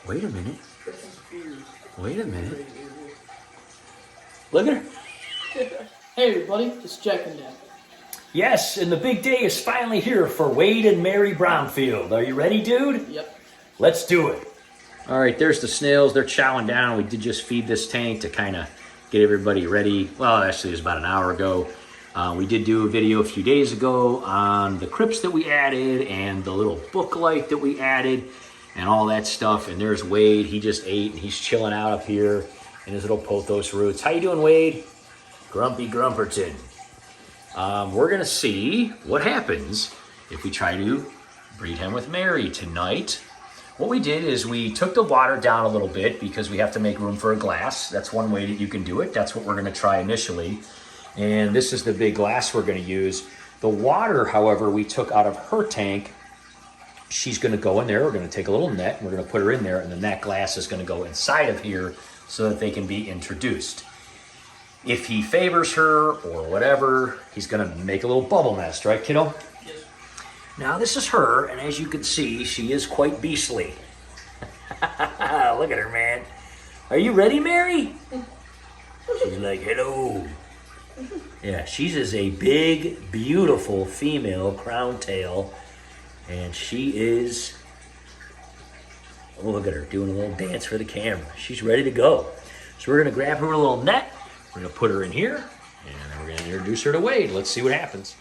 Wait a minute. Wait a minute. Look at her. Hey everybody, just checking in. Yes, and the big day is finally here for Wade and Mary Brownfield. Are you ready, dude? Yep. Let's do it. All right, there's the snails. They're chowing down. We did just feed this tank to kind of get everybody ready. Well, actually, it was about an hour ago. We did do a video a few days ago on the crypts that we added and the little book light that we added and all that stuff. And there's Wade. He just ate and he's chilling out up here in his little pothos roots. How you doing, Wade? Grumpy Grumperton. We're going to see what happens if we try to breed him with Mary tonight. What we did is we took the water down a little bit because we have to make room for a glass. That's one way that you can do it. That's what we're going to try initially. And this is the big glass we're going to use. The water, however, we took out of her tank. She's going to go in there. We're going to take a little net and we're going to put her in there. And then that glass is going to go inside of here so that they can be introduced. If he favors her or whatever, he's going to make a little bubble nest, right, kiddo? Yes. Now, this is her, and as you can see, she is quite beastly. Look at her, man. Are you ready, Mary? She's like, hello. Yeah, she's is a big, beautiful female crown tail, and she is, oh, look at her doing a little dance for the camera. She's ready to go. So we're going to grab her with a little net. We're going to put her in here, and then we're going to introduce her to Wade. Let's see what happens.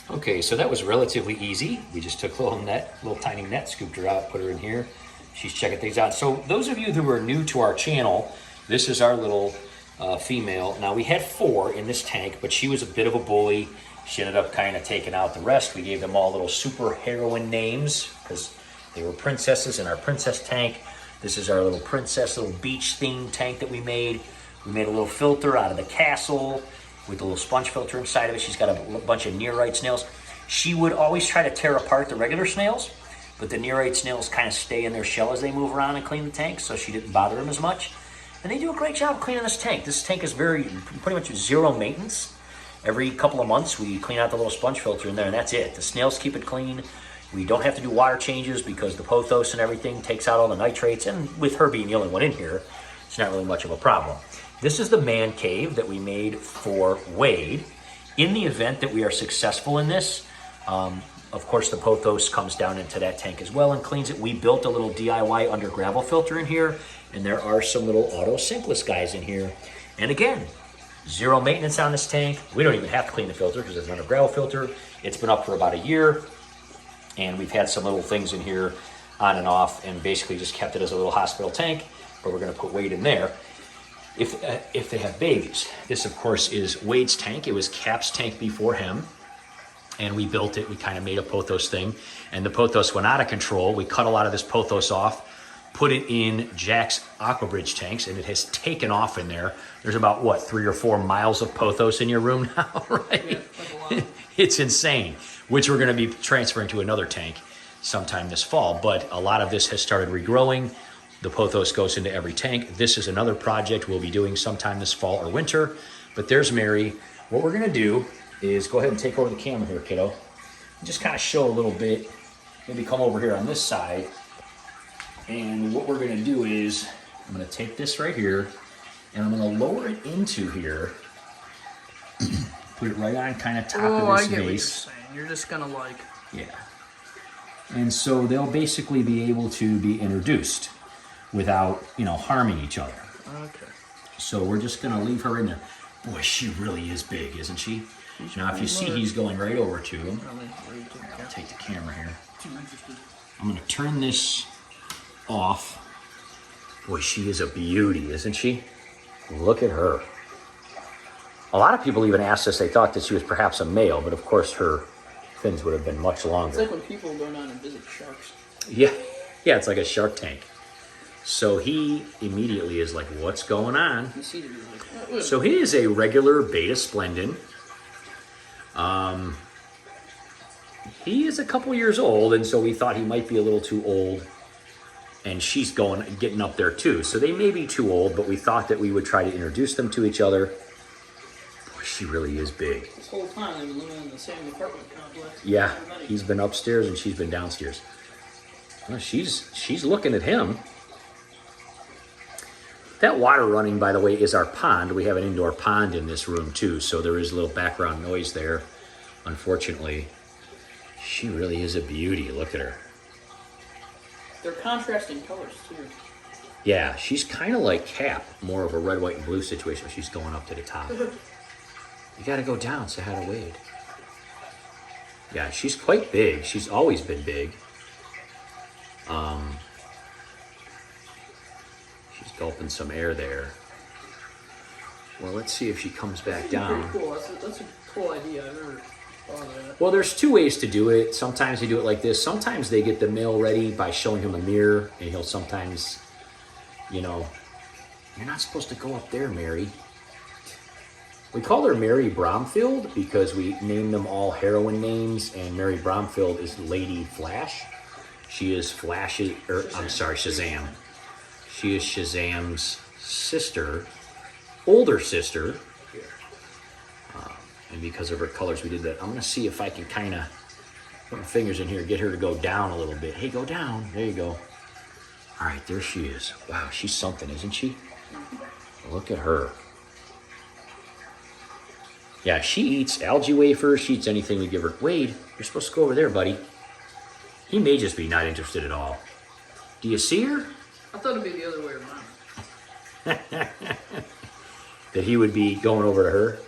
Okay, so that was relatively easy. We just took a little tiny net, scooped her out, put her in here. She's checking things out. So those of you who are new to our channel, this is our little female. Now, we had 4 in this tank, but she was a bit of a bully. She ended up kind of taking out the rest. We gave them all little super heroine names because they were princesses in our princess tank. This is our little princess, little beach-themed tank that we made. We made a little filter out of the castle with a little sponge filter inside of it. She's got a bunch of nearite snails. She would always try to tear apart the regular snails, but the nearite snails kind of stay in their shell as they move around and clean the tank, so she didn't bother them as much. And they do a great job cleaning this tank. This tank is pretty much zero maintenance. Every couple of months, we clean out the little sponge filter in there, and that's it. The snails keep it clean. We don't have to do water changes because the pothos and everything takes out all the nitrates, and with her being the only one in here, it's not really much of a problem. This is the man cave that we made for Wade. In the event that we are successful in this, of course the pothos comes down into that tank as well and cleans it. We built a little DIY under gravel filter in here, and there are some little auto sinkless guys in here. And again, zero maintenance on this tank. We don't even have to clean the filter because it's an under gravel filter. It's been up for about a year, and we've had some little things in here on and off, and basically just kept it as a little hospital tank, but we're gonna put Wade in there. If they have babies. This, of course, is Wade's tank. It was Cap's tank before him, and we built it. We kind of made a pothos thing, and the pothos went out of control. We cut a lot of this pothos off, put it in Jack's Aquabridge tanks, and it has taken off in there. There's about, what, 3 or 4 miles of pothos in your room now, right? Yeah, it's insane, which we're going to be transferring to another tank sometime this fall, but a lot of this has started regrowing. The pothos goes into every tank. This is another project we'll be doing sometime this fall or winter. But there's Mary. What we're gonna do is go ahead and take over the camera here, kiddo. Just kind of show a little bit. Maybe come over here on this side. And what we're gonna do is, I'm gonna take this right here and I'm gonna lower it into here. Put it right on kind of top of this I get vase. what you're saying. You're just gonna like... Yeah. And so they'll basically be able to be introduced without, harming each other. Okay. So we're just gonna leave her in there. Boy, she really is big, isn't she? Now, if you see, he's going right over to him. I'll take the camera here. I'm gonna turn this off. Boy, she is a beauty, isn't she? Look at her. A lot of people even asked us, they thought that she was perhaps a male, but of course her fins would have been much longer. It's like when people go down and visit sharks. Yeah, it's like a shark tank. So he immediately is like, what's going on? So he is a regular Betta Splendid. He is a couple years old, and so we thought he might be a little too old. And she's getting up there too. So they may be too old, but we thought that we would try to introduce them to each other. Boy, she really is big. This whole time they've been living in the same apartment complex. Yeah, he's been upstairs and she's been downstairs. Well, she's looking at him. That water running, by the way, is our pond. We have an indoor pond in this room too, so there is a little background noise there, unfortunately. She really is a beauty. Look at her. They're contrasting colors too. Yeah, she's kind of like Cap, more of a red, white, and blue situation. She's going up to the top. You got to go down, say hi to Wade. Yeah, she's quite big. She's always been big. She's gulping some air there. Well, let's see if she comes back down. Pretty cool. That's a cool idea. I've never thought of that. Well, there's two ways to do it. Sometimes they do it like this. Sometimes they get the male ready by showing him a mirror, and he'll sometimes, you know, you're not supposed to go up there, Mary. We call her Mary Bromfield because we named them all heroine names, and Mary Bromfield is Lady Flash. She is Flash's, Shazam. She is Shazam's sister, older sister. And because of her colors, we did that. I'm going to see if I can kind of put my fingers in here, get her to go down a little bit. Hey, go down. There you go. All right, there she is. Wow, she's something, isn't she? Look at her. Yeah, she eats algae wafers. She eats anything we give her. Wade, you're supposed to go over there, buddy. He may just be not interested at all. Do you see her? I thought it'd be the other way around. That he would be going over to her?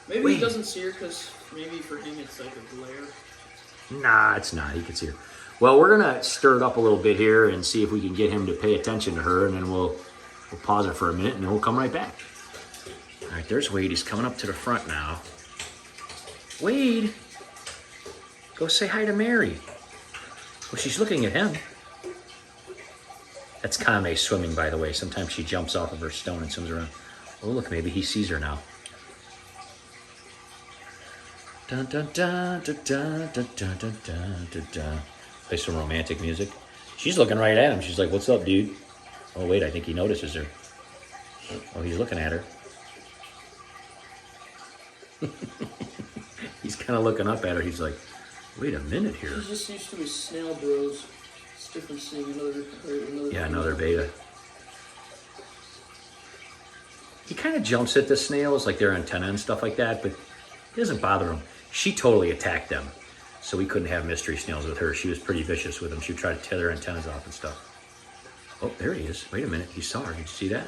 Maybe Wade. he doesn't see her because maybe for him it's like a glare. Nah, it's not. He can see her. Well, we're going to stir it up a little bit here and see if we can get him to pay attention to her, and then we'll pause it for a minute, and then we'll come right back. All right, there's Wade. He's coming up to the front now. Wade, go say hi to Mary. Well, she's looking at him. That's Kame swimming, by the way. Sometimes she jumps off of her stone and swims around. Oh, look, maybe he sees her now. Dun dun dun dun dun dun dun dun dun dun dun. Play some romantic music. She's looking right at him. She's like, "What's up, dude?" Oh wait, I think he notices her. Oh, he's looking at her. He's kind of looking up at her. He's like, "Wait a minute here." She's just used to his snail bros. It's different seeing another. Yeah, another beta. He kind of jumps at the snails, like their antenna and stuff like that, but it doesn't bother him. She totally attacked them, so we couldn't have mystery snails with her. She was pretty vicious with them. She would try to tear their antennas off and stuff. Oh, there he is. Wait a minute. He saw her. Did you see that?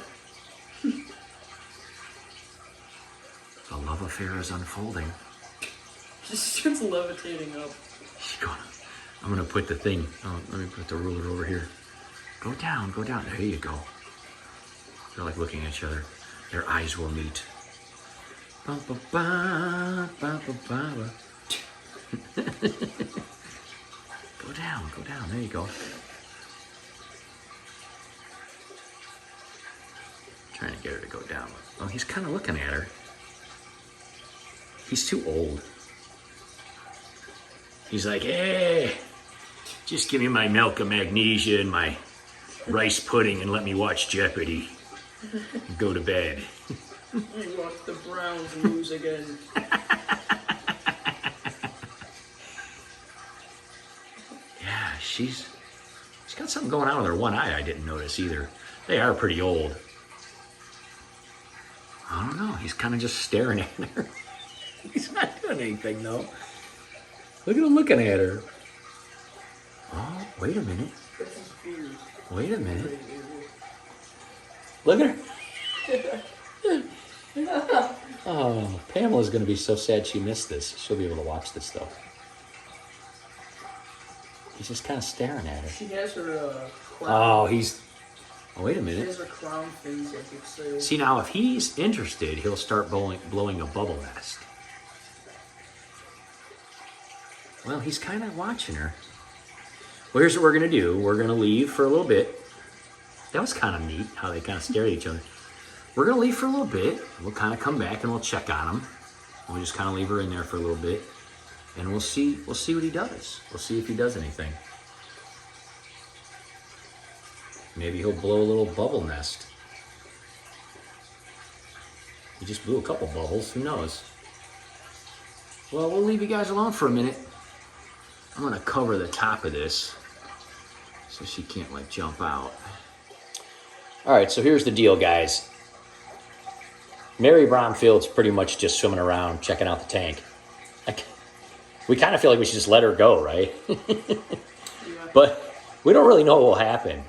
The love affair is unfolding. She starts levitating up. She's going, I'm going to put the thing. Oh, let me put the ruler over here. Go down, go down. There you go. They're like looking at each other. Their eyes will meet. Ba, ba, ba, ba, ba, ba. Go down, go down. There you go. Trying to get her to go down. Oh, he's kind of looking at her. He's too old. He's like, hey, just give me my milk of magnesia and my rice pudding and let me watch Jeopardy. And go to bed. And watch the Browns lose again. Yeah, she's got something going on with her one eye I didn't notice either. They are pretty old. I don't know. He's kind of just staring at her. He's not doing anything, though. Look at him looking at her. Oh, wait a minute. Wait a minute. Look at her. Oh, Pamela's going to be so sad she missed this. She'll be able to watch this, though. He's just kind of staring at her. She has her crown. Oh, he's... Oh, wait a She minute. has her crown things like it says. See, now, if he's interested, he'll start blowing a bubble nest. Well, he's kind of watching her. Well, here's what we're going to do. We're going to leave for a little bit. That was kind of neat, how they kind of stare at each other. We're going to leave for a little bit. We'll kind of come back and we'll check on him. We'll just kind of leave her in there for a little bit. And we'll see what he does. We'll see if he does anything. Maybe he'll blow a little bubble nest. He just blew a couple bubbles. Who knows? Well, we'll leave you guys alone for a minute. I'm going to cover the top of this so she can't like jump out. All right, so here's the deal, guys. Mary Bromfield's pretty much just swimming around, checking out the tank. We kind of feel like we should just let her go, right? But we don't really know what will happen.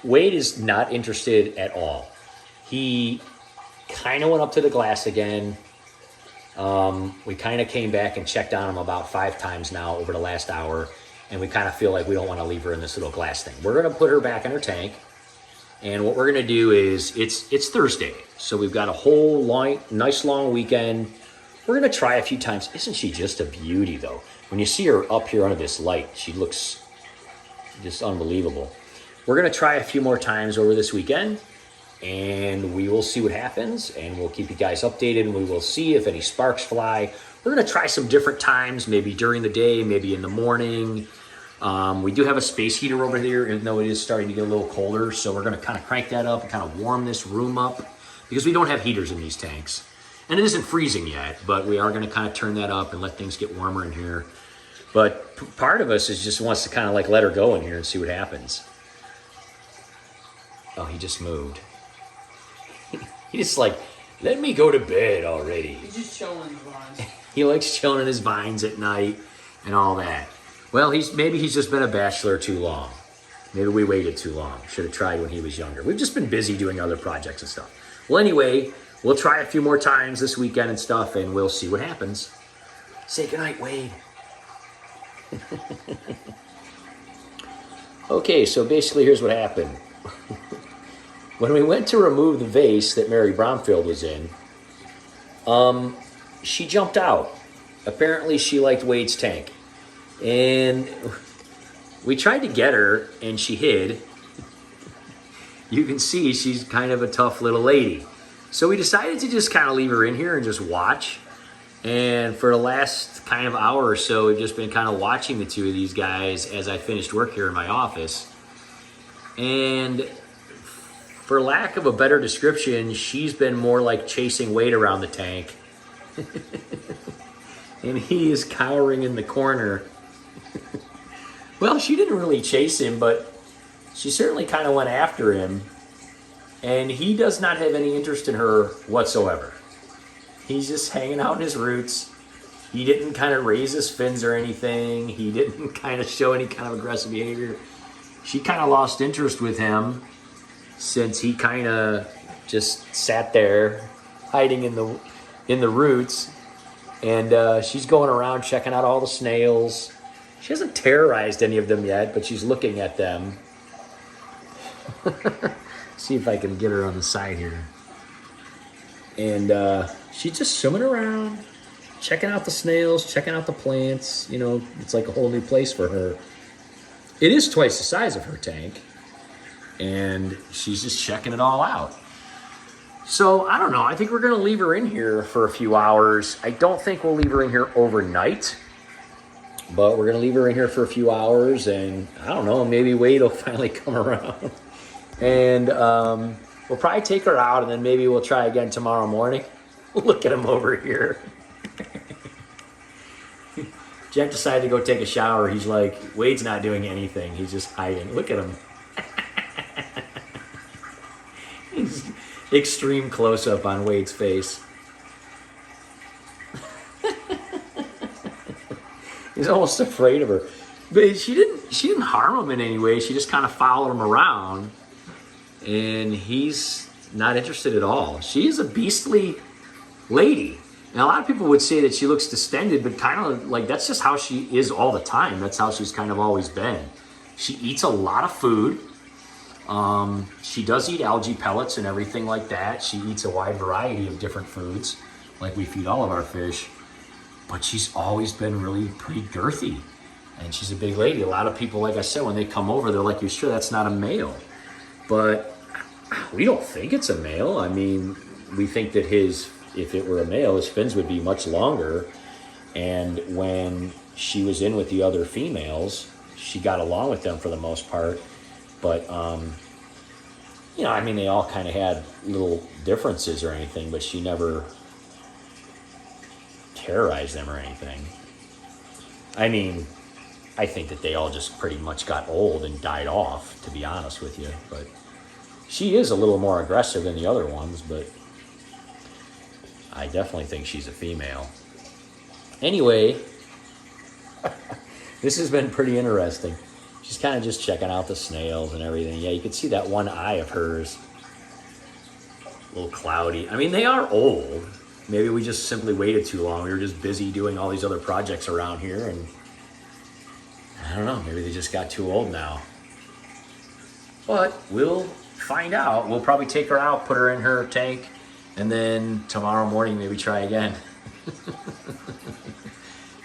Wade is not interested at all. He kind of went up to the glass again. We kind of came back and checked on him about 5 times now over the last hour, and we kind of feel like we don't want to leave her in this little glass thing. We're going to put her back in her tank, and what we're going to do is, it's Thursday, so we've got a whole nice long weekend. We're going to try a few times. Isn't she just a beauty, though? When you see her up here under this light, she looks just unbelievable. We're going to try a few more times over this weekend, and we will see what happens, and we'll keep you guys updated, and we will see if any sparks fly. We're going to try some different times, maybe during the day, maybe in the morning. We do have a space heater over here, even though it is starting to get a little colder, so we're going to kind of crank that up and kind of warm this room up, because we don't have heaters in these tanks. And it isn't freezing yet, but we are going to kind of turn that up and let things get warmer in here. But part of us just wants to kind of like let her go in here and see what happens. Oh, he just moved. He's like, let me go to bed already. He's just chilling in his vines. He likes chilling in his vines at night and all that. Well, maybe he's just been a bachelor too long. Maybe we waited too long. Should have tried when he was younger. We've just been busy doing other projects and stuff. Well, anyway, we'll try a few more times this weekend and stuff, and we'll see what happens. Say goodnight, Wade. Okay, so basically here's what happened. When we went to remove the vase that Mary Bromfield was in, she jumped out. Apparently she liked Wade's tank. And we tried to get her, and she hid. You can see she's kind of a tough little lady. So we decided to just kind of leave her in here and just watch. And for the last kind of hour or so, we've just been kind of watching the two of these guys as I finished work here in my office. And for lack of a better description, she's been more like chasing Wade around the tank. And he is cowering in the corner. Well, she didn't really chase him, but she certainly kind of went after him. And he does not have any interest in her whatsoever. He's just hanging out in his roots. He didn't kind of raise his fins or anything. He didn't kind of show any kind of aggressive behavior. She kind of lost interest with him since he kind of just sat there hiding in the roots. And she's going around checking out all the snails. She hasn't terrorized any of them yet, but she's looking at them. See if I can get her on the side here. And she's just swimming around, checking out the snails, checking out the plants. You know, it's like a whole new place for her. It is twice the size of her tank. And she's just checking it all out. So, I don't know. I think we're going to leave her in here for a few hours. I don't think we'll leave her in here overnight. But we're going to leave her in here for a few hours. And, I don't know, maybe Wade will finally come around. And we'll probably take her out, and then maybe we'll try again tomorrow morning. Look at him over here. Jack decided to go take a shower. He's like, Wade's not doing anything. He's just hiding. Look at him. He's extreme close-up on Wade's face. He's almost afraid of her. But she didn't harm him in any way. She just kind of followed him around. And he's not interested at all. She is a beastly lady. And a lot of people would say that she looks distended, but kind of like that's just how she is all the time. That's how she's kind of always been. She eats a lot of food. She does eat algae pellets and everything like that. She eats a wide variety of different foods, like we feed all of our fish. But she's always been really pretty girthy. And she's a big lady. A lot of people, like I said, when they come over, they're like, "You sure that's not a male?" But we don't think it's a male. I mean, we think that if it were a male, his fins would be much longer. And when she was in with the other females, she got along with them for the most part. But, you know, I mean, they all kind of had little differences or anything, but she never terrorized them or anything. I mean, I think that they all just pretty much got old and died off, to be honest with you. But she is a little more aggressive than the other ones, but I definitely think she's a female. Anyway, this has been pretty interesting. She's kind of just checking out the snails and everything. Yeah, you can see that one eye of hers. A little cloudy. I mean, they are old. Maybe we just simply waited too long. We were just busy doing all these other projects around here, and I don't know, maybe they just got too old now. But we'll find out. We'll probably take her out, put her in her tank, and then tomorrow morning maybe try again.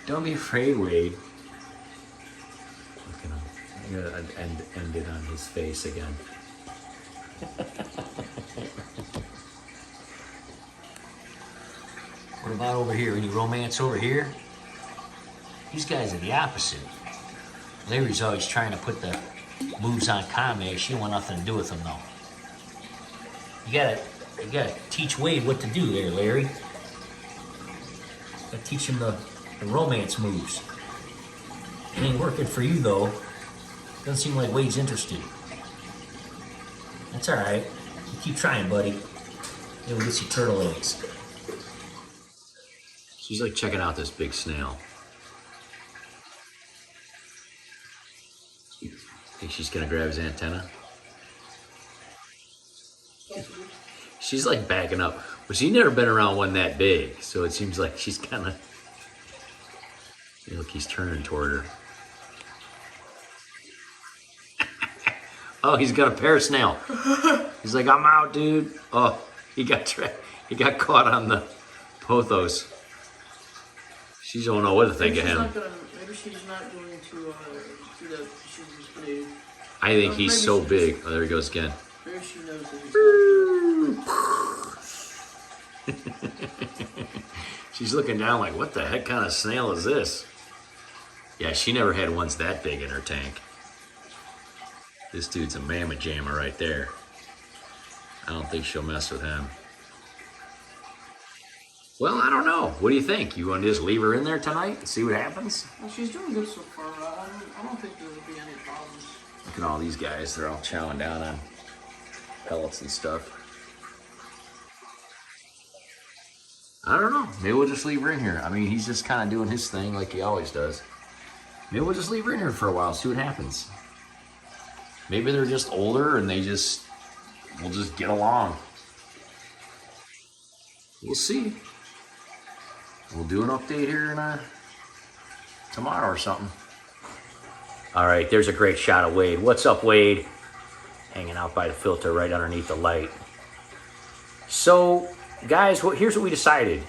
Don't be afraid, Wade. Look at him. I'm gonna end it on his face again. What about over here? Any romance over here? These guys are the opposite. Larry's always trying to put the moves on Kame. She don't want nothing to do with him, though. You gotta teach Wade what to do there, Larry. Gotta teach him the romance moves. It ain't working for you, though. Doesn't seem like Wade's interested. That's all right. You keep trying, buddy. Maybe we'll get you turtle eggs. She's like checking out this big snail. Think she's gonna grab his antenna? She's like backing up. But she's never been around one that big, so it seems like she's kind of... Look, he's turning toward her. Oh, he's got a pear snail. He's like, I'm out, dude. Oh, he got caught on the pothos. She don't know what to think of him. Maybe she's not going to do that. She's just going to... I think he's so big. Oh, there he goes again. Maybe she knows that he's She's looking down like, what the heck kind of snail is this? Yeah, she never had ones that big in her tank. This dude's a mammoth jammer right there. I don't think she'll mess with him. Well, I don't know. What do you think? You want to just leave her in there tonight and see what happens? Well, she's doing good so far. I don't think there will be any problems. Look at all these guys. They're all chowing down on pellets and stuff. I don't know. Maybe we'll just leave her in here. I mean, he's just kind of doing his thing like he always does. Maybe we'll just leave her in here for a while, see what happens. Maybe they're just older and we'll just get along. We'll see. We'll do an update here tomorrow or something. All right, there's a great shot of Wade. What's up, Wade? Hanging out by the filter right underneath the light. So, guys, here's what we decided.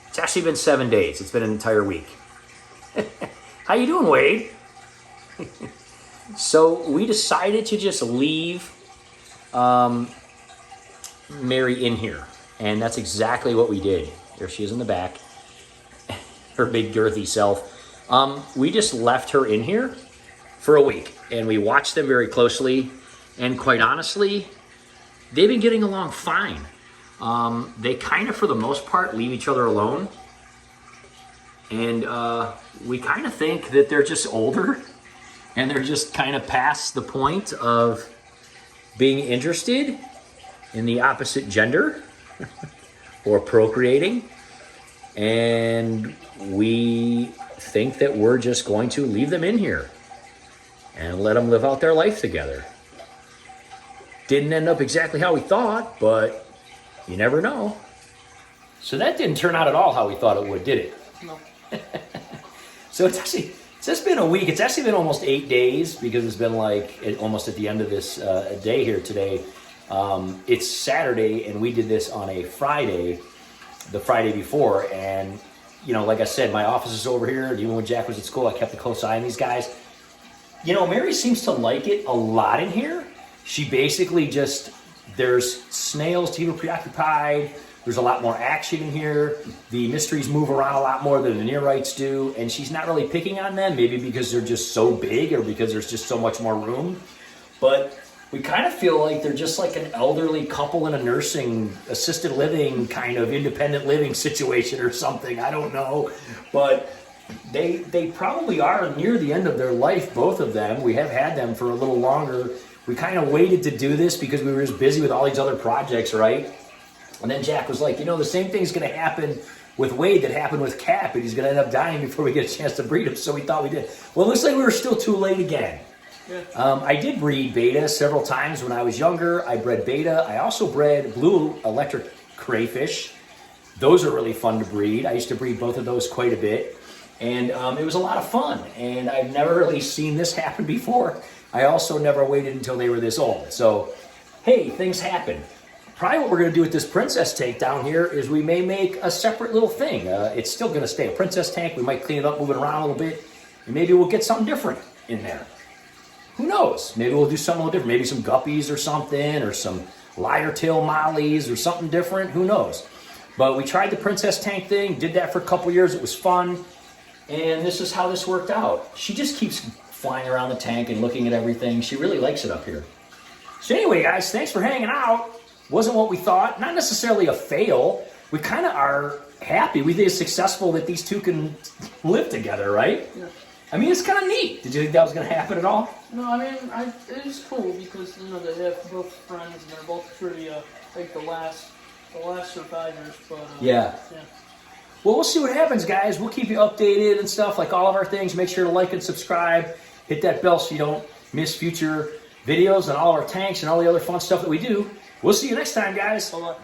It's actually been 7 days. It's been an entire week. How you doing, Wade? So we decided to just leave Mary in here. And that's exactly what we did. There she is in the back. Her big girthy self. We just left her in here for a week. And we watched them very closely. And quite honestly, they've been getting along fine. They kind of, for the most part, leave each other alone. And we kind of think that they're just older. And they're just kind of past the point of being interested in the opposite gender or procreating. And we think that we're just going to leave them in here and let them live out their life together. Didn't end up exactly how we thought, but you never know. So that didn't turn out at all how we thought it would, did it? No. So it's just been a week. It's actually been almost 8 days because it's been almost at the end of this day here today. It's Saturday and we did this on a Friday, the Friday before. And, like I said, my office is over here. Even when Jack was at school, I kept a close eye on these guys. Mary seems to like it a lot in here. She basically there's snails to keep her preoccupied. There's a lot more action in here. The mysteries move around a lot more than the neorites do. And she's not really picking on them, maybe because they're just so big or because there's just so much more room. But we kind of feel like they're just like an elderly couple in a nursing, assisted living, kind of independent living situation or something. I don't know. But They probably are near the end of their life, both of them. We have had them for a little longer. We kind of waited to do this because we were just busy with all these other projects, right? And then Jack was like, the same thing's going to happen with Wade that happened with Cap, and he's going to end up dying before we get a chance to breed him, so we thought we did. Well, it looks like we were still too late again. Yeah. I did breed Betta several times when I was younger. I bred Betta. I also bred blue electric crayfish. Those are really fun to breed. I used to breed both of those quite a bit. And it was a lot of fun. And I've never really seen this happen before. I also never waited until they were this old. So, hey, things happen. Probably what we're going to do with this princess tank down here is we may make a separate little thing. It's still going to stay a princess tank. We might clean it up, move it around a little bit. And maybe we'll get something different in there. Who knows? Maybe we'll do something a little different. Maybe some guppies or something, or some lighter tail mollies or something different. Who knows? But we tried the princess tank thing, did that for a couple years. It was fun. And this is how this worked out. She just keeps flying around the tank and looking at everything. She really likes it up here. So anyway, guys, thanks for hanging out. Wasn't what we thought. Not necessarily a fail. We kind of are happy. We think it's successful that these two can live together, right? Yeah. I mean, it's kind of neat. Did you think that was going to happen at all? No, I mean, it is cool because, they have both friends and they're both pretty, like the last survivors, but... Yeah. Well, we'll see what happens, guys. We'll keep you updated and stuff, like all of our things. Make sure to like and subscribe. Hit that bell so you don't miss future videos on all our tanks and all the other fun stuff that we do. We'll see you next time, guys. Hold on.